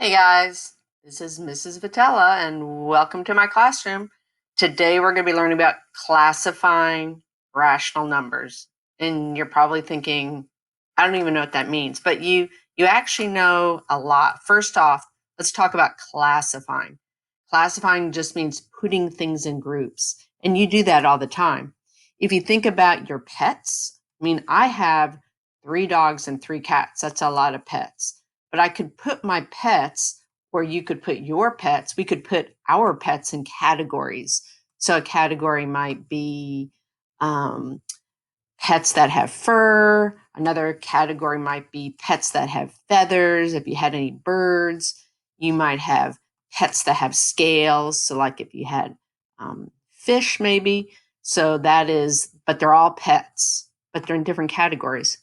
Hey guys, this is Mrs. Vitella and welcome to my classroom. Today we're going to be learning about classifying rational numbers. And you're probably thinking, I don't even know what that means, but you actually know a lot. First off, let's talk about classifying. Classifying just means putting things in groups, and you do that all the time. If you think about your pets, I have 3 dogs and 3 cats. That's a lot of pets. But I could put my pets, or you could put your pets, we could put our pets in categories. So a category might be pets that have fur. Another category might be pets that have feathers. If you had any birds, you might have pets that have scales. So, like if you had fish, maybe. So that is, but they're all pets, but they're in different categories.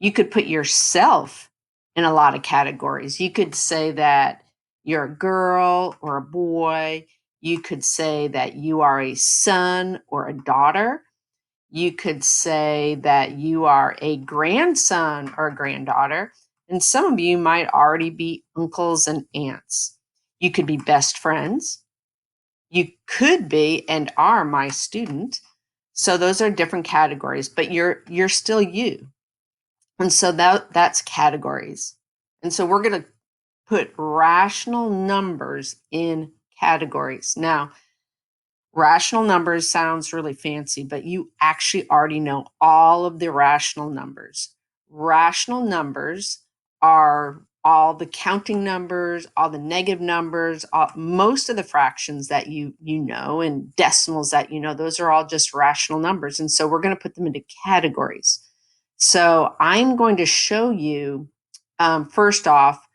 You could put yourself in a lot of categories. You could say that you're a girl or a boy. You could say that you are a son or a daughter. You could say that you are a grandson or a granddaughter, and some of you might already be uncles and aunts. You could be best friends. You could be and are my student. So those are different categories, but you're still you. And so that's categories. And so we're going to put rational numbers in categories. Now, rational numbers sounds really fancy, but you actually already know all of the rational numbers. Rational numbers are all the counting numbers, all the negative numbers, most of the fractions that you know, and decimals that you know, those are all just rational numbers. And so we're going to put them into categories. So I'm going to show you, first off,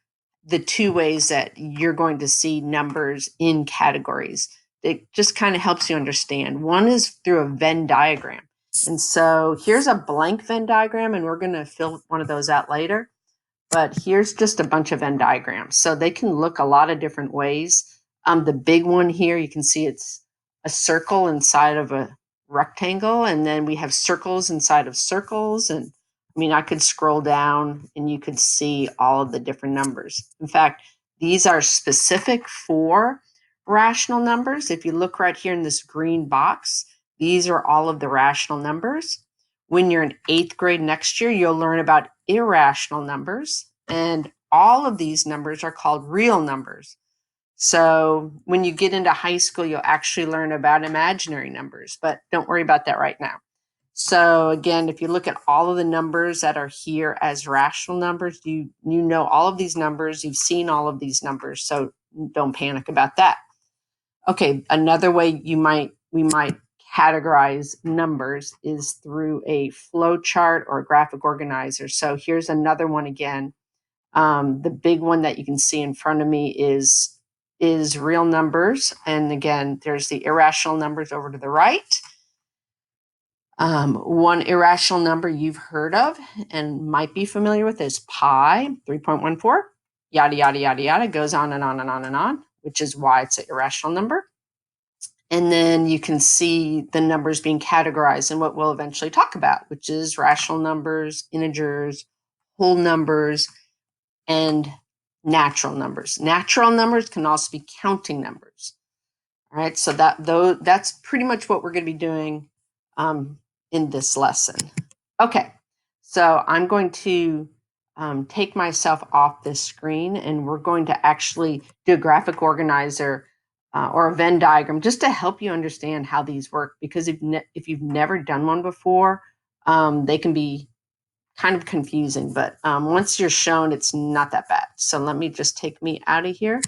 the 2 ways that you're going to see numbers in categories. It just kind of helps you understand. One is through a Venn diagram. And so here's a blank Venn diagram, and we're going to fill one of those out later. But here's just a bunch of Venn diagrams. So they can look a lot of different ways. The big one here, you can see it's a circle inside of a rectangle, and then we have circles inside of circles. And I could scroll down and you could see all of the different numbers. In fact, these are specific for rational numbers. If you look right here in this green box, these are all of the rational numbers. When you're in 8th grade next year, you'll learn about irrational numbers, and all of these numbers are called real numbers. So when you get into high school, you'll actually learn about imaginary numbers, but don't worry about that right now. So again, if you look at all of the numbers that are here as rational numbers, you know all of these numbers, you've seen all of these numbers, so don't panic about that. Okay, another way we might categorize numbers is through a flow chart or a graphic organizer. So here's another one again. The big one that you can see in front of me is real numbers. And again, there's the irrational numbers over to the right. One irrational number you've heard of and might be familiar with is pi, 3.14, yada, yada, yada, yada, goes on and on and on and on, which is why it's an irrational number. And then you can see the numbers being categorized in what we'll eventually talk about, which is rational numbers, integers, whole numbers, and natural numbers. Natural numbers can also be counting numbers. All right, so that's pretty much what we're going to be doing in this lesson. Okay, so I'm going to take myself off this screen, and we're going to actually do a graphic organizer or a Venn diagram just to help you understand how these work. Because if you've never done one before, they can be kind of confusing. But once you're shown, it's not that bad. So let me just take me out of here.